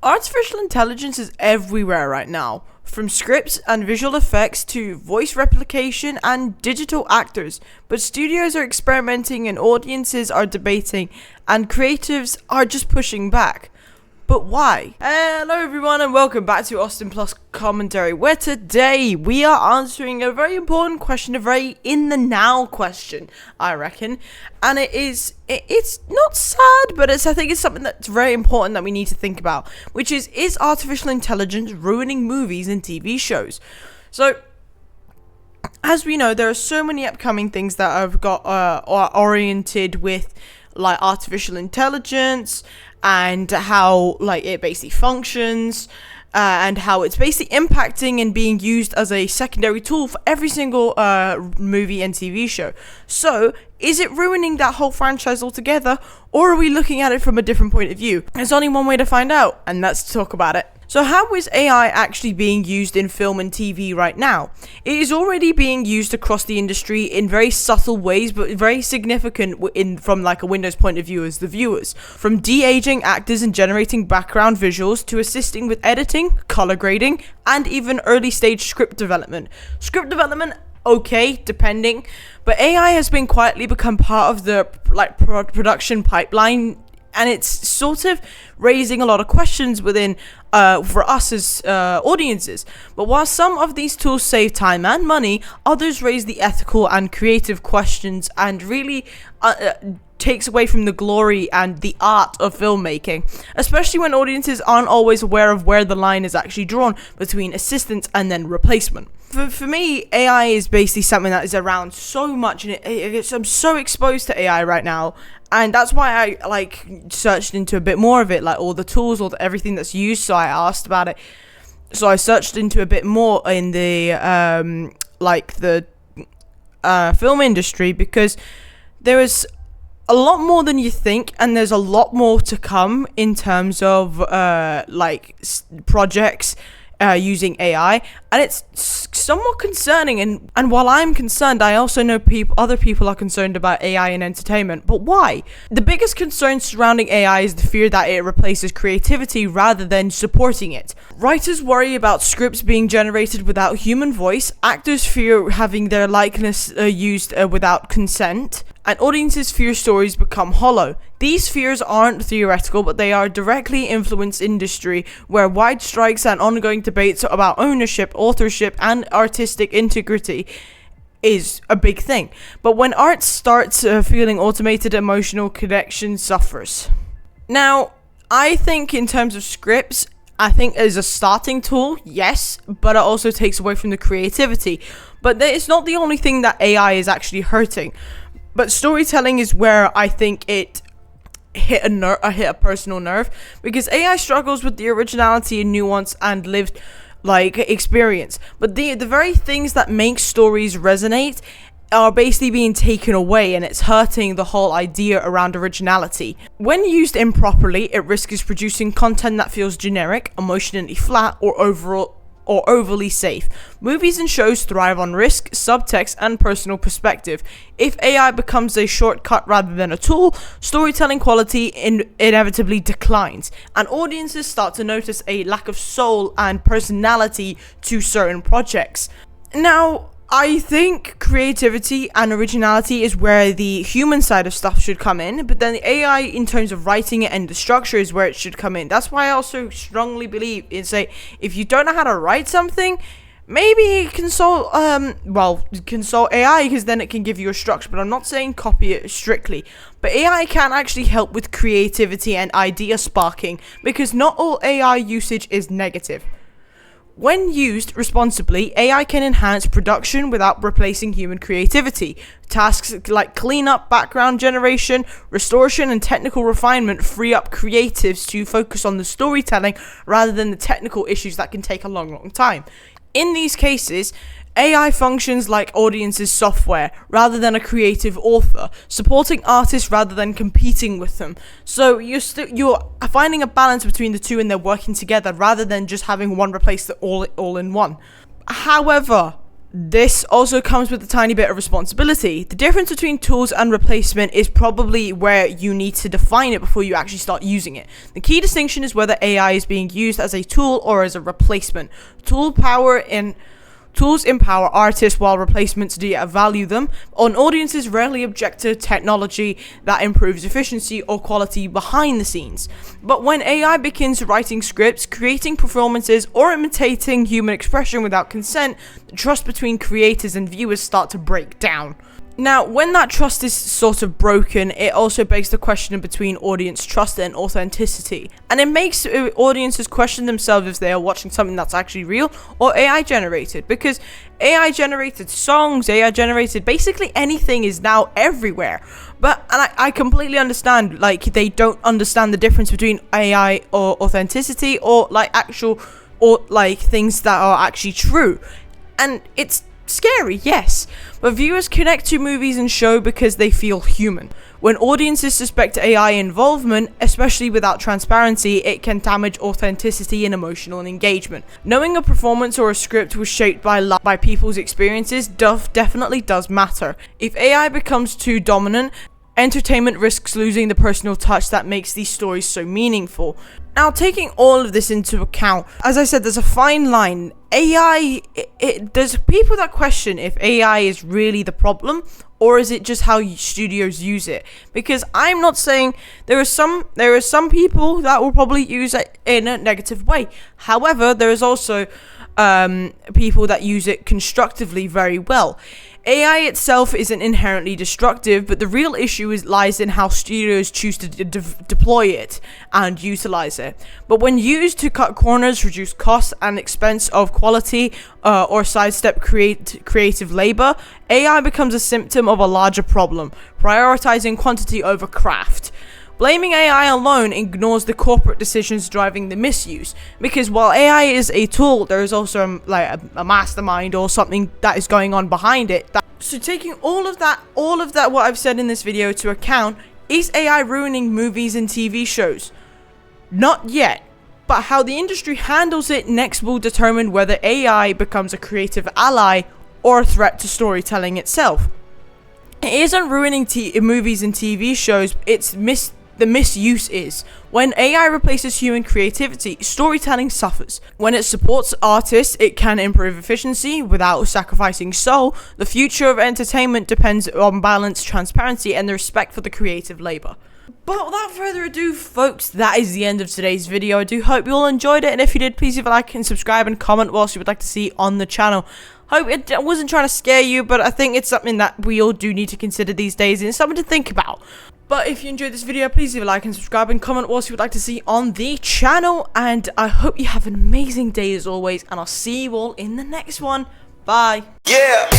Artificial intelligence is everywhere right now, from scripts and visual effects to voice replication and digital actors. But studios are experimenting and audiences are debating and creatives are just pushing back. But why? Hello everyone and welcome back to AustinPlus commentary, where today we are answering a very important question, a very in the now question, I reckon. And it's not sad, but I think it's something that's very important that we need to think about, which is artificial intelligence ruining movies and TV shows? So, as we know, there are so many upcoming things that have got are oriented with like artificial intelligence and how like it basically functions and how it's basically impacting and being used as a secondary tool for every single movie and TV show. So is it ruining that whole franchise altogether, or are we looking at it from a different point of view? There's only one way to find out, and that's to talk about it. So how is AI actually being used in film and TV right now? It is already being used across the industry in very subtle ways, but very significant from like a Windows point of view as the viewers. From de-aging actors and generating background visuals to assisting with editing, color grading, and even early stage script development. Script development, okay, depending, but AI has been quietly become part of the production pipeline, and it's sort of raising a lot of questions within for us as audiences. But while some of these tools save time and money, others raise the ethical and creative questions and really takes away from the glory and the art of filmmaking, especially when audiences aren't always aware of where the line is actually drawn between assistance and then replacement. For me, AI is basically something that is around so much, and I'm so exposed to AI right now, and that's why I searched into a bit more of it, like all the tools, everything that's used. So I asked about it. So I searched into a bit more in the film industry, because there is a lot more than you think, and there's a lot more to come in terms of projects using AI, and it's somewhat concerning. And while I'm concerned, I also know other people are concerned about AI in entertainment. But why? The biggest concern surrounding AI is the fear that it replaces creativity rather than supporting it. Writers worry about scripts being generated without human voice, actors fear having their likeness used without consent, and audiences fear stories become hollow. These fears aren't theoretical, but they are directly influence industry, where wide strikes and ongoing debates about ownership, authorship, and artistic integrity is a big thing. But when art starts feeling automated, emotional connection suffers. Now, I think in terms of scripts, I think as a starting tool, yes, but it also takes away from the creativity. But it's not the only thing that AI is actually hurting. But storytelling is where I think it hit a personal nerve, because AI struggles with the originality and nuance and lived experience. But the very things that make stories resonate are basically being taken away, and it's hurting the whole idea around originality. When used improperly, it risks producing content that feels generic, emotionally flat, or overly safe. Movies and shows thrive on risk, subtext, and personal perspective. If AI becomes a shortcut rather than a tool, storytelling quality inevitably declines, and audiences start to notice a lack of soul and personality to certain projects. Now, I think creativity and originality is where the human side of stuff should come in, but then the AI in terms of writing it and the structure is where it should come in. That's why I also strongly believe in, say, if you don't know how to write something, maybe consult AI, because then it can give you a structure. But I'm not saying copy it strictly, but AI can actually help with creativity and idea sparking, because not all AI usage is negative. When used responsibly, AI can enhance production without replacing human creativity. Tasks like cleanup, background generation, restoration, and technical refinement free up creatives to focus on the storytelling rather than the technical issues that can take a long time. In these cases, AI functions like audiences' software rather than a creative author, supporting artists rather than competing with them. So you're finding a balance between the two, and they're working together rather than just having one replace the all in one. However, this also comes with a tiny bit of responsibility. The difference between tools and replacement is probably where you need to define it before you actually start using it. The key distinction is whether AI is being used as a tool or as a replacement. Tools empower artists while replacements devalue them, and audiences rarely object to technology that improves efficiency or quality behind the scenes. But when AI begins writing scripts, creating performances, or imitating human expression without consent, the trust between creators and viewers start to break down. Now, when that trust is sort of broken, it also begs the question between audience trust and authenticity. And it makes audiences question themselves if they are watching something that's actually real or AI generated. Because AI generated songs, AI generated basically anything is now everywhere. And I completely understand, like, they don't understand the difference between AI or authenticity or things that are actually true. And it's scary, yes, but viewers connect to movies and show because they feel human. When audiences suspect AI involvement, especially without transparency, it can damage authenticity and emotional engagement. Knowing a performance or a script was shaped by people's experiences definitely does matter. If AI becomes too dominant, entertainment risks losing the personal touch that makes these stories so meaningful. Now, taking all of this into account, as I said, there's a fine line. There's people that question if AI is really the problem, or is it just how studios use it? Because I'm not saying there are some people that will probably use it in a negative way. However, there is also people that use it constructively very well. AI itself isn't inherently destructive, but the real issue lies in how studios choose to deploy it and utilize it. But when used to cut corners, reduce costs and expense of quality, or sidestep creative labor, AI becomes a symptom of a larger problem, prioritizing quantity over craft. Blaming AI alone ignores the corporate decisions driving the misuse, because while AI is a tool, there is also a mastermind or something that is going on behind it. So taking all of that what I've said in this video to account, is AI ruining movies and TV shows? Not yet, but how the industry handles it next will determine whether AI becomes a creative ally or a threat to storytelling itself. It isn't ruining movies and TV shows, the misuse is. When AI replaces human creativity, storytelling suffers. When it supports artists, it can improve efficiency without sacrificing soul. The future of entertainment depends on balance, transparency, and the respect for the creative labor. But without further ado, folks, that is the end of today's video. I do hope you all enjoyed it, and if you did, please leave a like and subscribe and comment what else you would like to see on the channel. Hope I wasn't trying to scare you, but I think it's something that we all do need to consider these days, and it's something to think about. But if you enjoyed this video, please leave a like and subscribe and comment what else you would like to see on the channel. And I hope you have an amazing day as always, and I'll see you all in the next one. Bye. Yeah.